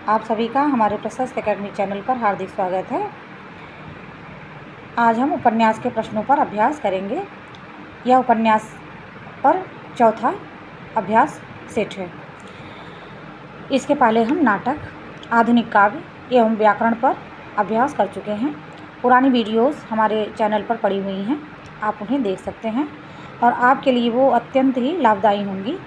आप सभी का हमारे प्रशस्त एकेडमी चैनल पर हार्दिक स्वागत है। आज हम उपन्यास के प्रश्नों पर अभ्यास करेंगे। यह उपन्यास पर चौथा अभ्यास सेट है। इसके पहले हम नाटक, आधुनिक काव्य एवं व्याकरण पर अभ्यास कर चुके हैं। पुरानी वीडियोस हमारे चैनल पर पड़ी हुई हैं, आप उन्हें देख सकते हैं और आपके लिए वो अत्यंत ही लाभदायी होंगी।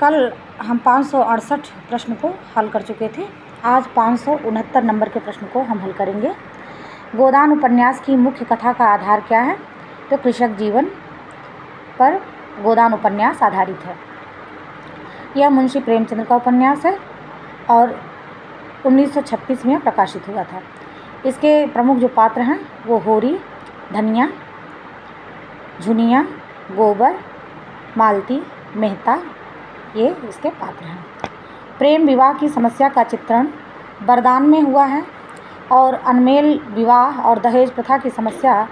कल हम 568 प्रश्न को हल कर चुके थे। आज 569 नंबर के प्रश्न को हम हल करेंगे। गोदान उपन्यास की मुख्य कथा का आधार क्या है? तो कृषक जीवन पर गोदान उपन्यास आधारित है। यह मुंशी प्रेमचंद्र का उपन्यास है और 1936 में प्रकाशित हुआ था। इसके प्रमुख जो पात्र हैं वो होरी, धनिया, झुनिया, गोबर, मालती, मेहता, ये इसके पात्र हैं। प्रेम विवाह की समस्या का चित्रण बरदान में हुआ है और अनमेल विवाह और दहेज प्रथा की समस्या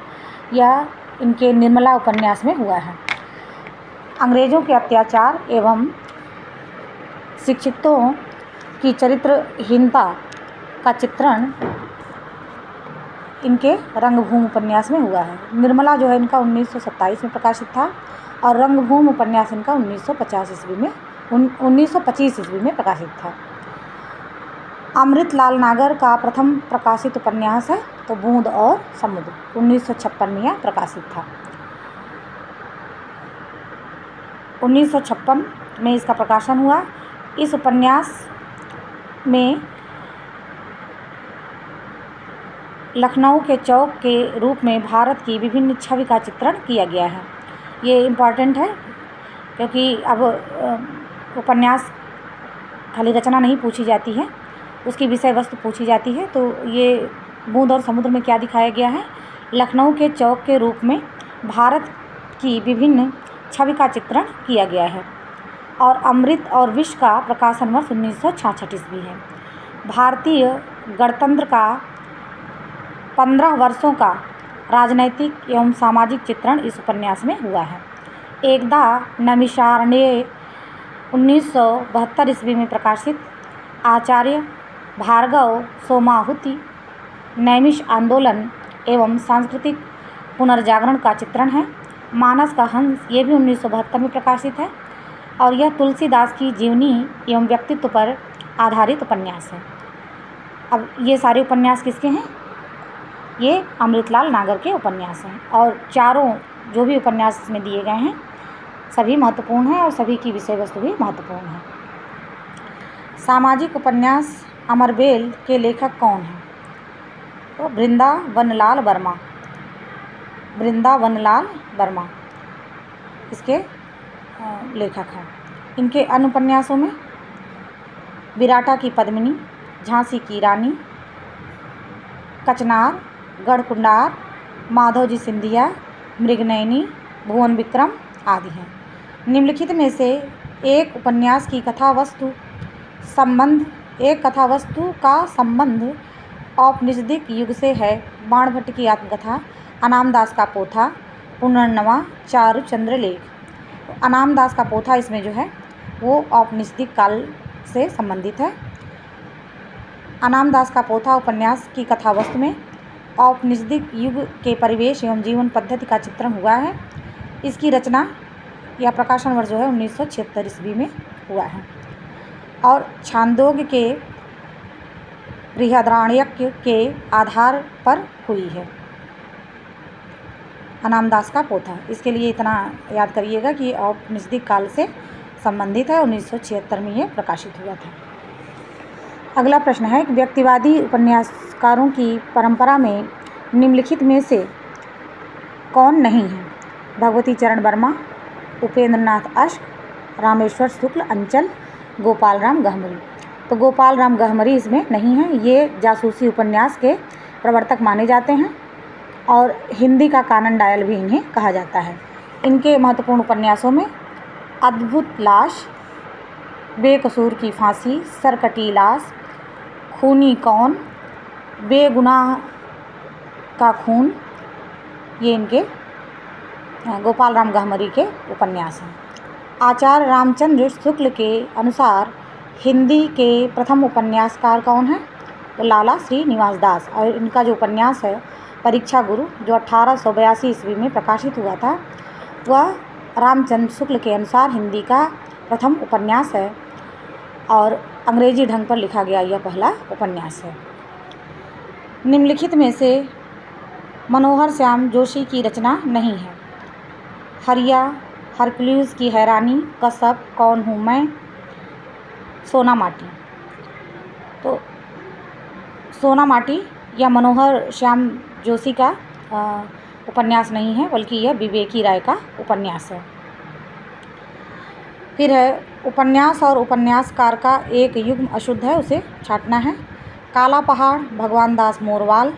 यह इनके निर्मला उपन्यास में हुआ है। अंग्रेजों के अत्याचार एवं शिक्षितों की चरित्रहीनता का चित्रण इनके रंगभूमि उपन्यास में हुआ है। निर्मला जो है इनका 1927 में प्रकाशित था और रंगभूमि उपन्यास इनका 1925 ईस्वी में प्रकाशित था। अमृतलाल नागर का प्रथम प्रकाशित उपन्यास है तो बूंद और समुद्र, 1956 में यह प्रकाशित था। 1956 में इसका प्रकाशन हुआ। इस उपन्यास में लखनऊ के चौक के रूप में भारत की विभिन्न छवि का चित्रण किया गया है। ये इम्पॉर्टेंट है क्योंकि अब उपन्यास खाली रचना नहीं पूछी जाती है, उसकी विषय वस्तु पूछी जाती है। तो ये बूंद और समुद्र में क्या दिखाया गया है? लखनऊ के चौक के रूप में भारत की विभिन्न छवि का चित्रण किया गया है और अमृत और विष का प्रकाशन वर्ष 1966 ईस्वी है। भारतीय गणतंत्र का 15 वर्षों का राजनैतिक एवं सामाजिक चित्रण इस उपन्यास में हुआ है। एकदा नैमिषारण्य 1972 ईस्वी में प्रकाशित आचार्य भार्गव सोमाहुति नैमिष आंदोलन एवं सांस्कृतिक पुनर्जागरण का चित्रण है। मानस का हंस ये भी 1972 में प्रकाशित है और यह तुलसीदास की जीवनी एवं व्यक्तित्व पर आधारित उपन्यास है। अब ये सारे उपन्यास किसके हैं? ये अमृतलाल नागर के उपन्यास हैं और चारों जो भी उपन्यास इसमें दिए गए हैं सभी महत्वपूर्ण हैं और सभी की विषय वस्तु भी महत्वपूर्ण है। सामाजिक उपन्यास अमरबेल के लेखक कौन हैं? तो वृंदावनलाल वर्मा इसके लेखक हैं। इनके अन्य उपन्यासों में विराटा की पद्मिनी, झांसी की रानी, कचनार, गढ़कुंडार, माधवजी सिंधिया, मृगनयनी, भुवन विक्रम आदि हैं। निम्नलिखित में से एक कथावस्तु का संबंध औपनिषदिक युग से है। बाणभट्ट की आत्मकथा, अनामदास का पोथा, पुनर्नवा, चारुचंद्र लेख। अनामदास का पोथा इसमें जो है वो औपनिषदिक काल से संबंधित है। अनामदास का पोथा उपन्यास की कथावस्तु में औपनिषदिक युग के परिवेश एवं जीवन पद्धति का चित्रण हुआ है। इसकी रचना या प्रकाशन वर्ष जो है 1976 ईस्वी में हुआ है और छांदोग्य के बृहदारण्यक के आधार पर हुई है। अनामदास का पोथा, इसके लिए इतना याद करिएगा कि औपनिषदिक काल से संबंधित है। 1976 में ये प्रकाशित हुआ था। अगला प्रश्न है कि व्यक्तिवादी उपन्यासकारों की परंपरा में निम्नलिखित में से कौन नहीं है? भगवती चरण वर्मा, उपेंद्र नाथ अश्क, रामेश्वर शुक्ल, अंचल, गोपाल राम गहमरी। तो गोपाल राम गहमरी इसमें नहीं है। ये जासूसी उपन्यास के प्रवर्तक माने जाते हैं और हिंदी का कानन डायल भी इन्हें कहा जाता है। इनके महत्वपूर्ण उपन्यासों में अद्भुत लाश, बेकसूर की फांसी, सरकटी लाश, खूनी कौन, बेगुनाह का खून, ये इनके गोपाल राम गहमरी के उपन्यास हैं। आचार्य रामचंद्र शुक्ल के अनुसार हिंदी के प्रथम उपन्यासकार कौन हैं? तो लाला श्रीनिवास दास। और इनका जो उपन्यास है परीक्षा गुरु, जो 1882 ईस्वी में प्रकाशित हुआ था, वह रामचंद्र शुक्ल के अनुसार हिंदी का प्रथम उपन्यास है और अंग्रेजी ढंग पर लिखा गया यह पहला उपन्यास है। निम्नलिखित में से मनोहर श्याम जोशी की रचना नहीं है। हरिया, हरकुलिस की हैरानी, कसब, कौन हूँ मैं, सोना माटी। तो सोना माटी यह मनोहर श्याम जोशी का उपन्यास नहीं है, बल्कि यह विवेकी राय का उपन्यास है। फिर है उपन्यास और उपन्यासकार का एक युग्म अशुद्ध है, उसे छांटना है। काला पहाड़, भगवान दास मोरवाल।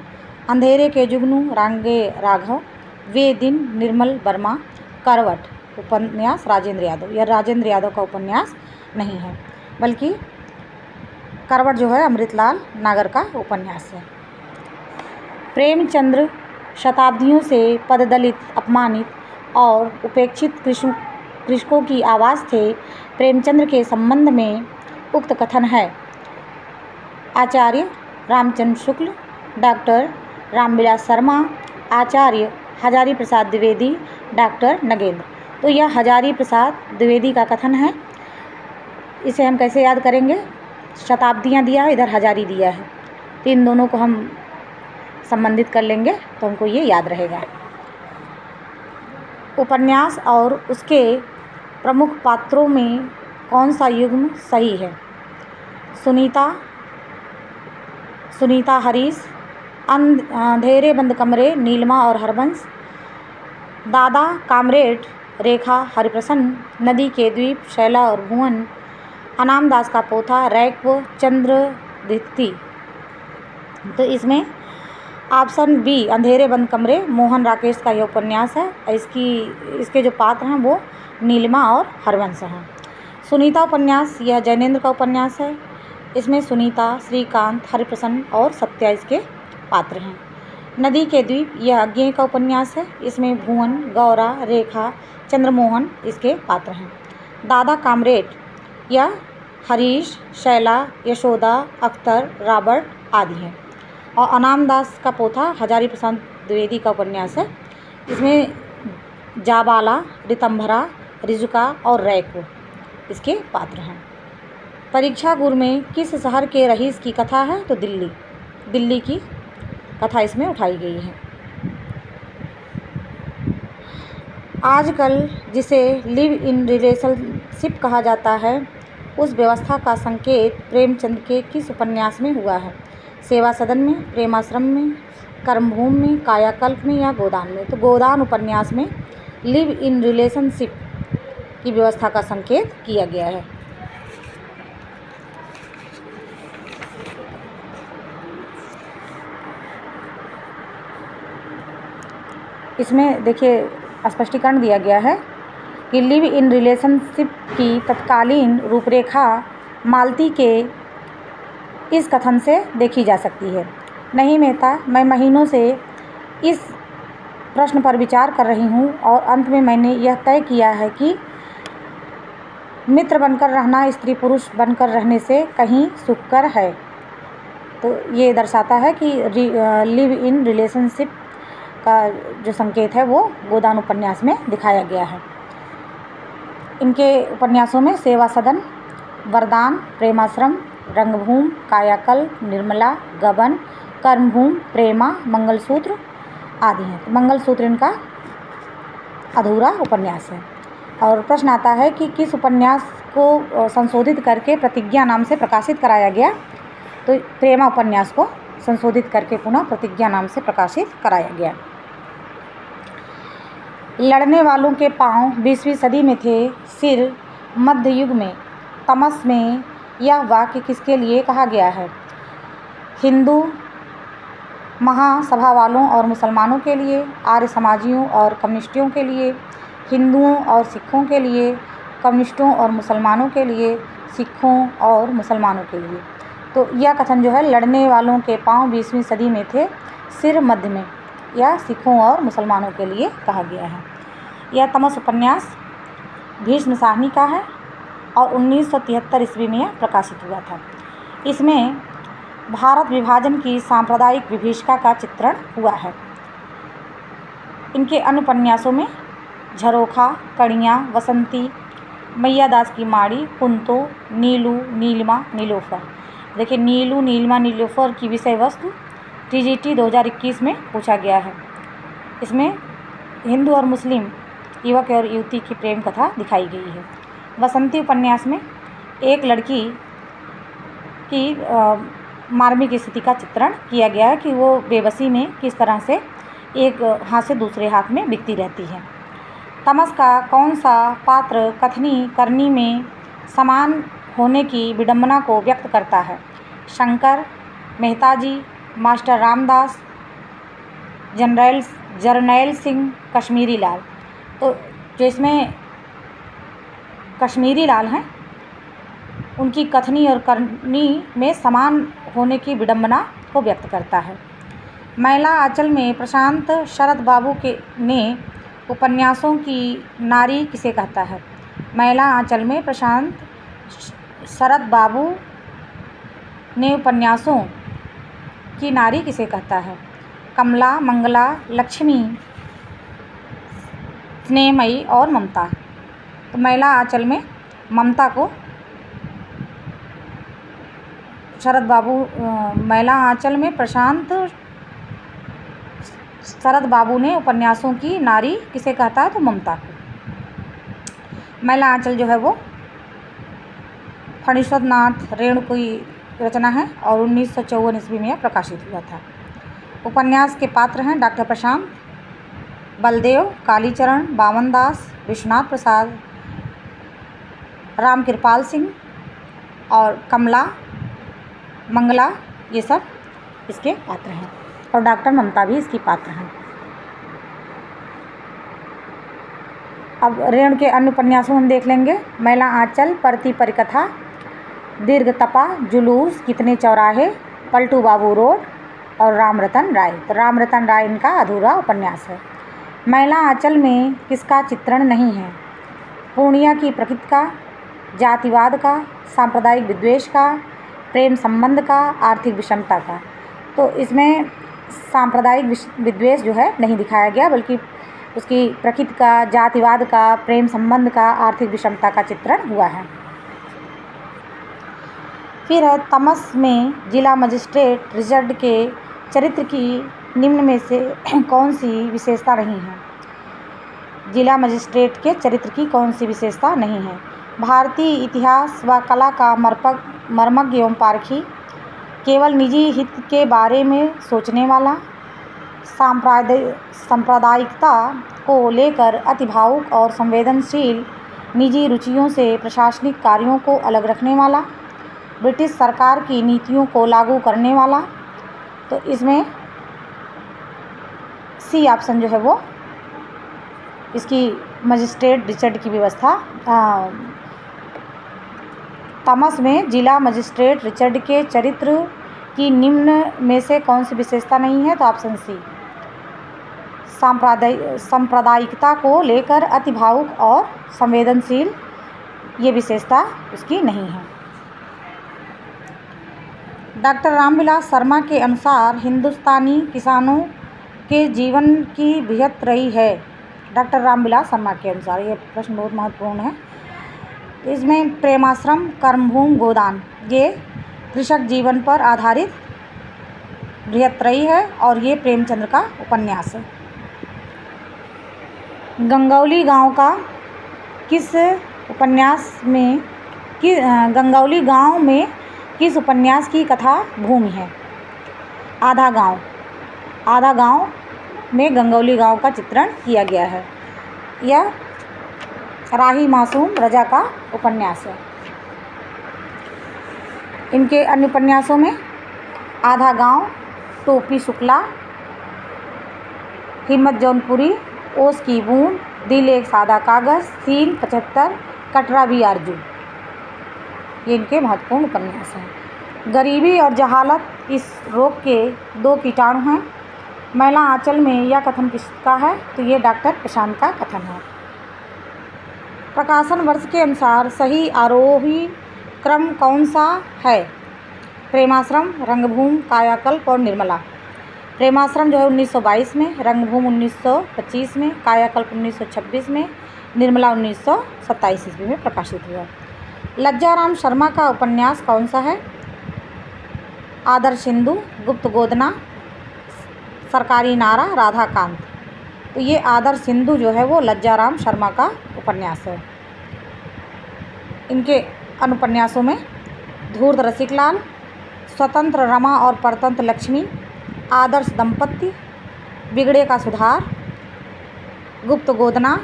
अंधेरे के जुगनू, रांगे राघव। वे दिन, निर्मल वर्मा। करवट उपन्यास राजेंद्र यादव। यह राजेंद्र यादव का उपन्यास नहीं है, बल्कि करवट जो है अमृतलाल नागर का उपन्यास है। प्रेमचंद्र शताब्दियों से पददलित, अपमानित और उपेक्षित कृषकों की आवाज़ थे। प्रेमचंद्र के संबंध में उक्त कथन है। आचार्य रामचंद्र शुक्ल, डॉक्टर रामविलास शर्मा, आचार्य हजारी प्रसाद द्विवेदी, डॉक्टर नगेंद्र। तो यह हजारी प्रसाद द्विवेदी का कथन है। इसे हम कैसे याद करेंगे? शताब्दियाँ दिया है, इधर हजारी दिया है, तो इन दोनों को हम संबंधित कर लेंगे तो हमको ये याद रहेगा। उपन्यास और उसके प्रमुख पात्रों में कौन सा युग्म सही है? सुनीता हरीश, अंधेरे बंद कमरे, नीलिमा और हरबंश। दादा कामरेड, रेखा हरिप्रसन्न। नदी के द्वीप, शैला और भुवन। अनाम दास का पोथा, रैक्व चंद्रदित्ति। तो इसमें ऑप्शन बी अंधेरे बंद कमरे मोहन राकेश का यह उपन्यास है। इसके जो पात्र हैं वो नीलिमा और हरवंश हैं। सुनीता उपन्यास यह जैनेन्द्र का उपन्यास है। इसमें सुनीता, श्रीकांत, हरिप्रसन्न और सत्या इसके पात्र हैं। नदी के द्वीप यह अज्ञेय का उपन्यास है। इसमें भुवन, गौरा, रेखा, चंद्रमोहन इसके पात्र हैं। दादा कामरेड यह हरीश, शैला, यशोदा, अख्तर, रॉबर्ट आदि हैं। और अनाम दास का पोथा हजारी प्रसाद द्विवेदी का उपन्यास है। इसमें जाबाला, ऋतंभरा, रिजुका और रैको इसके पात्र हैं। परीक्षा गुरु में किस शहर के रईस की कथा है? तो दिल्ली की कथा इसमें उठाई गई है। आजकल जिसे लिव इन रिलेशनशिप कहा जाता है, उस व्यवस्था का संकेत प्रेमचंद के किस उपन्यास में हुआ है? सेवा सदन में, प्रेमाश्रम में, कर्मभूमि में, कायाकल्प में या गोदान में? तो गोदान उपन्यास में लिव इन रिलेशनशिप की व्यवस्था का संकेत किया गया है। इसमें देखिए स्पष्टीकरण दिया गया है कि लिव इन रिलेशनशिप की तत्कालीन रूपरेखा मालती के इस कथन से देखी जा सकती है। नहीं मेहता, मैं महीनों से इस प्रश्न पर विचार कर रही हूँ और अंत में मैंने यह तय किया है कि मित्र बनकर रहना स्त्री पुरुष बनकर रहने से कहीं सुखकर है। तो ये दर्शाता है कि लिव इन रिलेशनशिप का जो संकेत है वो गोदान उपन्यास में दिखाया गया है। इनके उपन्यासों में सेवा सदन, वरदान, प्रेमाश्रम, रंगभूमि, कायाकल्प, निर्मला, गबन, कर्मभूमि, प्रेमा, मंगलसूत्र आदि हैं। मंगलसूत्र इनका अधूरा उपन्यास है। और प्रश्न आता है कि किस उपन्यास को संशोधित करके प्रतिज्ञा नाम से प्रकाशित कराया गया? तो प्रेमा उपन्यास को संशोधित करके पुनः प्रतिज्ञा नाम से प्रकाशित कराया गया। लड़ने वालों के पांव 20वीं सदी में थे, सिर मध्य युग में, तमस में। यह वाक्य किसके लिए कहा गया है? हिंदू महासभा वालों और मुसलमानों के लिए, आर्य समाजियों और कम्युनिस्टों के लिए, हिंदुओं और सिखों के लिए, कम्युनिस्टों और मुसलमानों के लिए, सिखों और मुसलमानों के लिए। तो यह कथन जो है लड़ने वालों के पांव 20वीं सदी में थे, सिर मध्य में, यह सिखों और मुसलमानों के लिए कहा गया है। यह तमस उपन्यास भीष्म साहनी का है और 1973 ईस्वी में यह प्रकाशित हुआ था। इसमें भारत विभाजन की सांप्रदायिक विभीषिका का चित्रण हुआ है। इनके अन्य उपन्यासों में झरोखा, कड़ियाँ, वसंती, मैया दास की माड़ी, कुंतो, नीलू, नीलिमा, नीलोफर। देखिए, नीलू, नीलिमा, नीलोफर की विषय वस्तु TGT 2021 में पूछा गया है। इसमें हिंदू और मुस्लिम युवक और युवती की प्रेम कथा दिखाई गई है। वसंती उपन्यास में एक लड़की की मार्मिक स्थिति का चित्रण किया गया है कि वो बेबसी में किस तरह से एक हाथ से दूसरे हाथ में बिकती रहती है। तमस का कौन सा पात्र कथनी करनी में समान होने की विडंबना को व्यक्त करता है? शंकर, मेहताजी, मास्टर रामदास, जरनैल सिंह, कश्मीरी लाल। तो जो इसमें कश्मीरी लाल हैं, उनकी कथनी और करनी में समान होने की विडंबना को व्यक्त करता है। मैला आंचल में प्रशांत शरद बाबू ने उपन्यासों की नारी किसे कहता है? मैला आंचल में प्रशांत शरद बाबू ने उपन्यासों की नारी किसे कहता है? कमला, मंगला, लक्ष्मी, स्नेहमयी और ममता। तो मैला आंचल में ममता को मैला आंचल में प्रशांत शरद बाबू ने उपन्यासों की नारी किसे कहता है? तो ममता को। मैला आंचल जो है वो फणीश्वर नाथ रेणु की रचना है और 1954 ईस्वी में प्रकाशित हुआ था। उपन्यास के पात्र हैं डॉक्टर प्रशांत, बलदेव, कालीचरण, बामन दास, विश्वनाथ प्रसाद, रामकृपाल सिंह और कमला, मंगला, ये सब इसके पात्र हैं और डॉक्टर ममता भी इसकी पात्र हैं। अब रेणु के अन्य उपन्यासों हम देख लेंगे। मैला आंचल, परती परिकथा, दीर्घ तपा, जुलूस, कितने चौराहे, पलटू बाबू रोड और राम रतन राय। तो राम रतन राय इनका अधूरा उपन्यास है। मैला आंचल में किसका चित्रण नहीं है? पूर्णिया की प्रकृति का, जातिवाद का, सांप्रदायिक विद्वेष का, प्रेम संबंध का, आर्थिक विषमता का। तो इसमें सांप्रदायिक विद्वेष जो है नहीं दिखाया गया, बल्कि उसकी प्रकृति का, जातिवाद का, प्रेम संबंध का, आर्थिक विषमता का चित्रण हुआ है। फिर है तमस में जिला मजिस्ट्रेट रिचर्ड के चरित्र की निम्न में से कौन सी विशेषता नहीं है? जिला मजिस्ट्रेट के चरित्र की कौन सी विशेषता नहीं है? भारतीय इतिहास व कला का मर्मज्ञ एवं पारखी, केवल निजी हित के बारे में सोचने वाला, सांप्रदायिकता को लेकर अति भावुक और संवेदनशील, निजी रुचियों से प्रशासनिक कार्यों को अलग रखने वाला, ब्रिटिश सरकार की नीतियों को लागू करने वाला। तो इसमें सी ऑप्शन जो है वो इसकी मजिस्ट्रेट रिचर्ड की व्यवस्था। तमस में जिला मजिस्ट्रेट रिचर्ड के चरित्र की निम्न में से कौन सी विशेषता नहीं है? तो ऑप्शन सी, सांप्रदायिकता को लेकर अति भावुक और संवेदनशील, ये विशेषता उसकी नहीं है। डॉक्टर रामविलास शर्मा के अनुसार हिंदुस्तानी किसानों के जीवन की विहत रही है। डॉक्टर रामविलास शर्मा के अनुसार, ये प्रश्न बहुत महत्वपूर्ण है। इसमें प्रेमाश्रम, कर्मभूमि, गोदान, ये कृषक जीवन पर आधारित बृहत रही है और ये प्रेमचंद्र का उपन्यास है। गंगौली गांव का किस उपन्यास में गंगौली गांव में किस उपन्यास की कथा भूमि है? आधा गांव में गंगौली गांव का चित्रण किया गया है। यह राही मासूम रजा का उपन्यास है। इनके अन्य उपन्यासों में आधा गांव, टोपी शुक्ला, हिम्मत जौनपुरी, ओस की बूंद, दिल एक सादा कागज़, सीन 75, कटरा भी आरजू, ये इनके महत्वपूर्ण उपन्यास हैं। गरीबी और जहालत इस रोग के दो कीटाणु हैं। मैला आंचल में यह कथन किसका है? तो ये डॉक्टर प्रशांत का कथन है। प्रकाशन वर्ष के अनुसार सही आरोही क्रम कौन सा है? प्रेमाश्रम, रंगभूमि, कायाकल्प और निर्मला। प्रेमाश्रम जो है 1922 में, रंगभूमि 1925 में, कायाकल्प 1926 में, निर्मला 1927 ईस्वी में प्रकाशित हुआ। लज्जाराम शर्मा का उपन्यास कौन सा है? आदर्श सिंधु, गुप्त गोदना, सरकारी नारा, राधाकांत। तो ये आदर्श सिंधु जो है वो लज्जाराम शर्मा का उपन्यास है। इनके अनुपन्यासों में धूर्त रसिकलाल, स्वतंत्र रमा और परतंत्र लक्ष्मी, आदर्श दंपत्ति, बिगड़े का सुधार, गुप्त गोदना,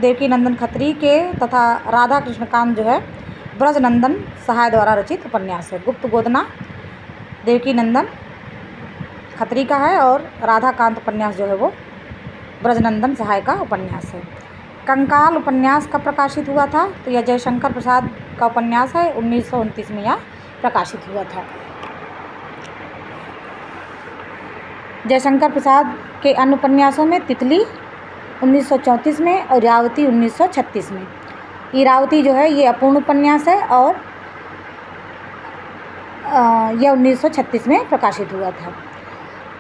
देवकी नंदन खत्री के तथा राधा कृष्णकांत जो है ब्रजनंदन सहाय द्वारा रचित उपन्यास है। गुप्त गोदना देवकी नंदन खत्री का है और राधाकांत उपन्यास जो है वो ब्रजनंदन सहाय का उपन्यास है। कंकाल उपन्यास कब प्रकाशित हुआ था? तो यह जयशंकर प्रसाद का उपन्यास है, 1929 में यह प्रकाशित हुआ था। जयशंकर प्रसाद के अन्य उपन्यासों में तितली 1934 में और इरावती 1936 में। इरावती जो है ये अपूर्ण उपन्यास है और यह 1936 में प्रकाशित हुआ था।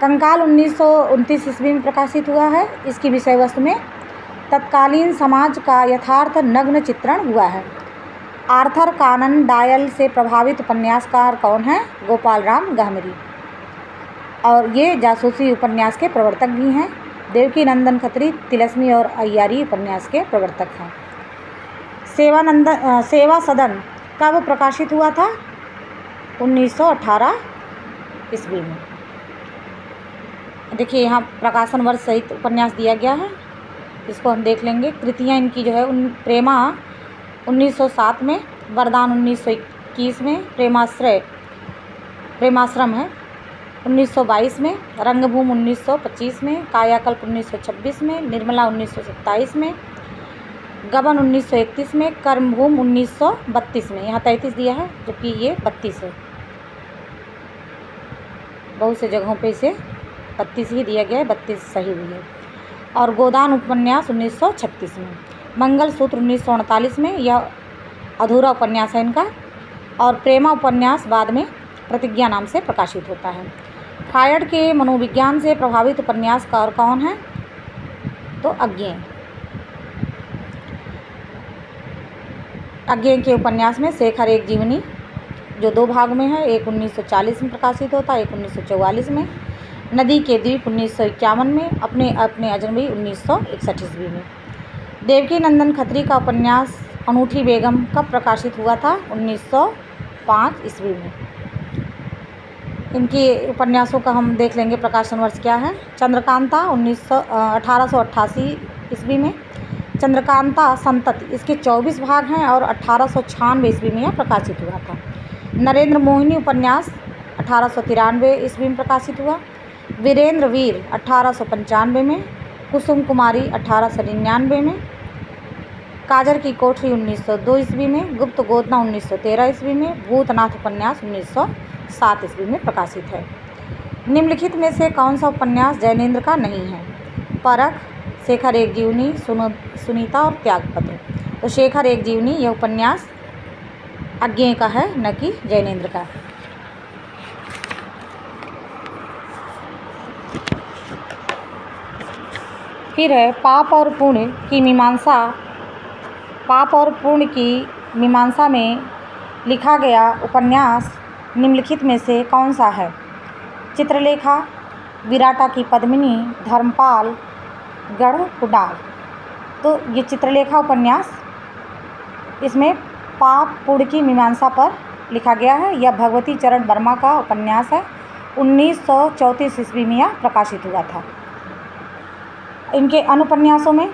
कंकाल 1929 ईस्वी में प्रकाशित हुआ है। इसकी विषय वस्तु में तत्कालीन समाज का यथार्थ नग्न चित्रण हुआ है। आर्थर कानन डायल से प्रभावित उपन्यासकार कौन है? गोपाल राम गहमरी। और ये जासूसी उपन्यास के प्रवर्तक भी हैं। देवकी नंदन खत्री तिलस्मी और अय्यारी उपन्यास के प्रवर्तक हैं। सेवा सदन कब प्रकाशित हुआ था? 1918 ईस्वी में। देखिए यहाँ प्रकाशन वर्ष सहित उपन्यास दिया गया है, इसको हम देख लेंगे। कृतियाँ इनकी जो है प्रेमा 1907 में, वरदान 1921 में, प्रेमाश्रम है 1922 में, रंगभूमि 1925 में, कायाकल्प 1926 में, निर्मला 1927 में, गबन 1931 में, कर्मभूमि 1932 में। यहाँ 33 दिया है जबकि ये 32 है। बहुत से जगहों पे इसे 32 ही दिया गया है, 32 सही हुई है। और गोदान उपन्यास 1936 में। मंगलसूत्र 1939 में, यह अधूरा उपन्यास है इनका। और प्रेमा उपन्यास बाद में प्रतिज्ञा नाम से प्रकाशित होता है। फ्रायड के मनोविज्ञान से प्रभावित उपन्यासकार कौन है? तो अज्ञेय। अज्ञेय के उपन्यास में शेखर एक जीवनी जो 2 भाग में है, एक 1940 में प्रकाशित होता है, एक 1944 में। नदी के द्वीप 1951 में, अपने अपने अजनबी 1961 ईस्वी में। देवकी नंदन खत्री का उपन्यास अनूठी बेगम कब प्रकाशित हुआ था? 1905 ईस्वी में। इनके उपन्यासों का हम देख लेंगे प्रकाशन वर्ष क्या है। चंद्रकांता 1888 ईस्वी में। चंद्रकांता संतति, इसके 24 भाग हैं और 1896 ईस्वी में यह प्रकाशित हुआ था। नरेंद्र मोहिनी उपन्यास 1893 ईस्वी में प्रकाशित हुआ। वीरेंद्र वीर 1895 में। कुसुम कुमारी 1899 में। काजर की कोठरी 1902 ईस्वी में। गुप्त गोदना 1913 ईस्वी में। भूतनाथ उपन्यास 1907 ईस्वी में प्रकाशित है। निम्नलिखित में से कौन सा उपन्यास जैनेंद्र का नहीं है? परख, शेखर एक जीवनी, सुनीता और त्यागपत्र। तो शेखर एक जीवनी यह उपन्यास अज्ञेय का है, न कि जैनेंद्र का। फिर है पाप और पुण्य की मीमांसा। पाप और पुण्य की मीमांसा में लिखा गया उपन्यास निम्नलिखित में से कौन सा है? चित्रलेखा, विराटा की पद्मिनी, धर्मपाल, गढ़ कुडाल। तो ये चित्रलेखा उपन्यास, इसमें पाप पुण्य की मीमांसा पर लिखा गया है। यह भगवती चरण वर्मा का उपन्यास है, 1934 ईस्वी में यह प्रकाशित हुआ था। इनके अनुपन्यासों में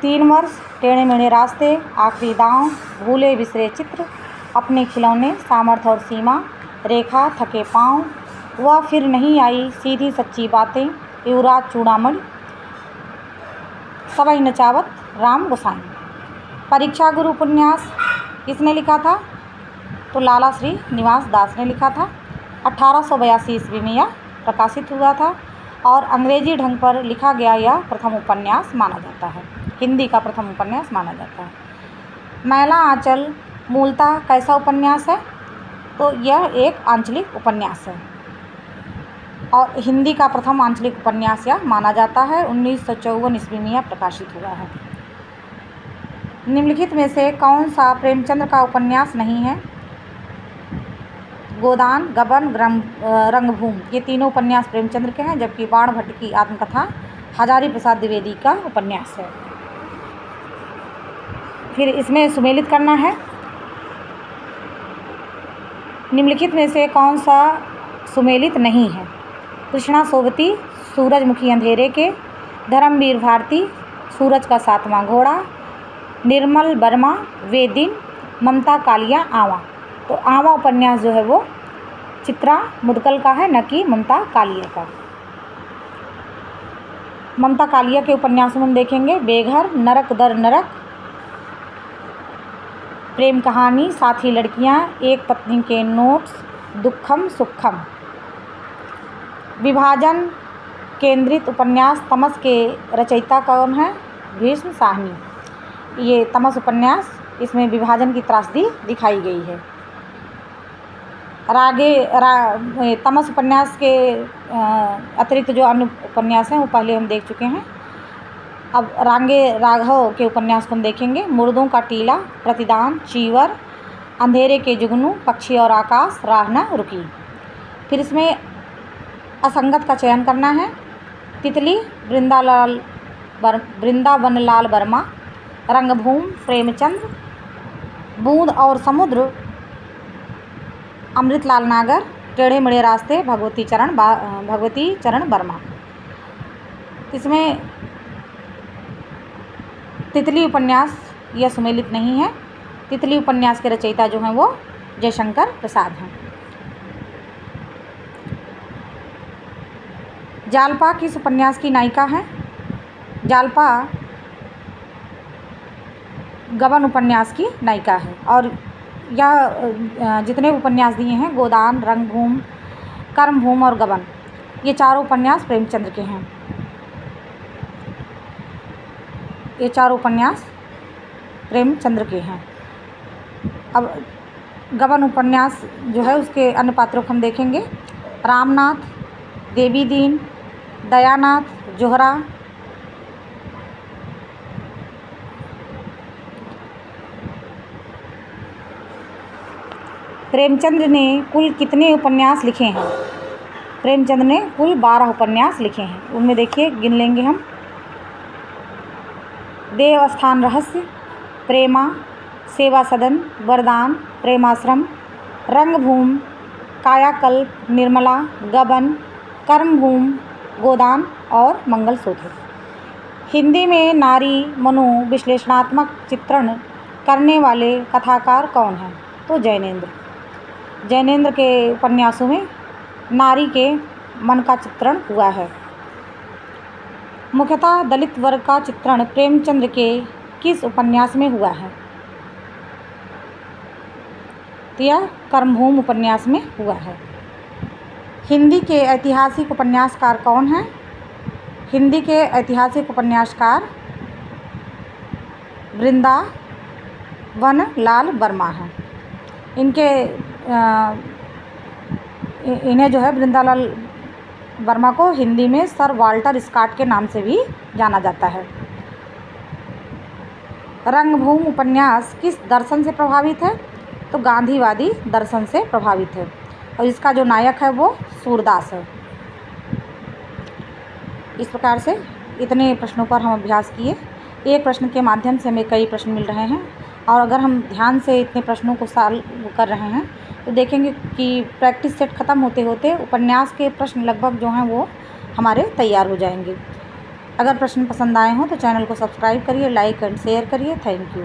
3 वर्ष, टेढ़े मेढ़े रास्ते, आखिरी दांव, भूले बिसरे चित्र, अपने खिलौने, सामर्थ्य और सीमा, रेखा, थके पाँव, वह फिर नहीं आई, सीधी सच्ची बातें, युवराज चूड़ामणि, सबई नचावत, राम गोसाई। परीक्षा गुरु उपन्यास किसने लिखा था? तो लाला श्री निवास दास ने लिखा था, 1882 ईस्वी में यह प्रकाशित हुआ था। और अंग्रेजी ढंग पर लिखा गया यह प्रथम उपन्यास माना जाता है, हिंदी का प्रथम उपन्यास माना जाता है। मैला आंचल मूलतः कैसा उपन्यास है? तो यह एक आंचलिक उपन्यास है और हिंदी का प्रथम आंचलिक उपन्यास यह माना जाता है। 1954 ईस्वी में यह प्रकाशित हुआ है। निम्नलिखित में से कौन सा प्रेमचंद्र का उपन्यास नहीं है? गोदान, गबन, रंगभूमि, ये तीनों उपन्यास प्रेमचंद्र के हैं, जबकि बाणभट्ट की आत्मकथा हजारी प्रसाद द्विवेदी का उपन्यास है। फिर इसमें सुमेलित करना है। निम्नलिखित में से कौन सा सुमेलित नहीं है? कृष्णा सोबती, सूरजमुखी अंधेरे के, धर्मवीर भारती, सूरज का सातवां घोड़ा, निर्मल वर्मा, वे दिन, ममता कालिया आवा। तो आवा उपन्यास जो है वो चित्रा मुदगल का है, न कि ममता कालिया का। ममता कालिया के उपन्यासों में देखेंगे बेघर, नरक दर नरक, प्रेम कहानी, साथी लड़कियां, एक पत्नी के नोट्स, दुखम सुखम। विभाजन केंद्रित उपन्यास तमस के रचयिता कौन है? भीष्म साहनी। ये तमस उपन्यास, इसमें विभाजन की त्रासदी दिखाई गई है। तमस उपन्यास के अतिरिक्त जो अन्य उपन्यास हैं वो पहले हम देख चुके हैं। अब रांगे राघव के उपन्यास को हम देखेंगे। मुर्दों का टीला, प्रतिदान, चीवर, अंधेरे के जुगनू, पक्षी और आकाश, राह न रुकी। फिर इसमें असंगत का चयन करना है। तितली वृंदावनलाल वर्मा, रंगभूमि प्रेमचंद्र, बूंद और समुद्र अमृतलाल नागर, टेढ़े मेढ़े रास्ते भगवती चरण वर्मा। इसमें तितली उपन्यास यह सुमेलित नहीं है। तितली उपन्यास के रचयिता जो हैं वो जयशंकर प्रसाद हैं। जालपा किस उपन्यास की नायिका है? जालपा गबन उपन्यास की नायिका है और यह जितने उपन्यास दिए हैं गोदान, रंगभूमि, कर्मभूमि और गबन, ये चारों उपन्यास प्रेमचंद्र के हैं। ये चारों उपन्यास प्रेमचंद्र के हैं। अब गबन उपन्यास जो है उसके अन्य पात्रों को हम देखेंगे। रामनाथ, देवी दीन, दयानाथ, जोहरा। प्रेमचंद्र ने कुल कितने उपन्यास लिखे हैं? प्रेमचंद्र ने कुल 12 उपन्यास लिखे हैं। उनमें देखिए गिन लेंगे हम। देवस्थान रहस्य, प्रेमा, सेवा सदन, वरदान, प्रेमाश्रम, रंगभूमि, कायाकल्प, निर्मला, गबन, कर्मभूमि, गोदान और मंगलसूत्र। हिंदी में नारी मनोविश्लेषणात्मक चित्रण करने वाले कथाकार कौन हैं? तो जैनेंद्र। जैनेंद्र के उपन्यासों में नारी के मन का चित्रण हुआ है। मुख्यतः दलित वर्ग का चित्रण प्रेमचंद्र के किस उपन्यास में हुआ है? तो यह कर्मभूमि उपन्यास में हुआ है। हिंदी के ऐतिहासिक उपन्यासकार कौन हैं? हिंदी के ऐतिहासिक उपन्यासकार वृंदावनलाल वर्मा हैं। इन्हें जो है वृंदावनलाल वर्मा को हिंदी में सर वाल्टर स्कॉट के नाम से भी जाना जाता है। रंगभूमि उपन्यास किस दर्शन से प्रभावित है? तो गांधीवादी दर्शन से प्रभावित है और इसका जो नायक है वो सूरदास है। इस प्रकार से इतने प्रश्नों पर हम अभ्यास किए। एक प्रश्न के माध्यम से हमें कई प्रश्न मिल रहे हैं और अगर हम ध्यान से इतने प्रश्नों को सॉल्व कर रहे हैं तो देखेंगे कि प्रैक्टिस सेट ख़त्म होते होते उपन्यास के प्रश्न लगभग जो हैं वो हमारे तैयार हो जाएंगे। अगर प्रश्न पसंद आए हों तो चैनल को सब्सक्राइब करिए, लाइक एंड शेयर करिए। Thank you.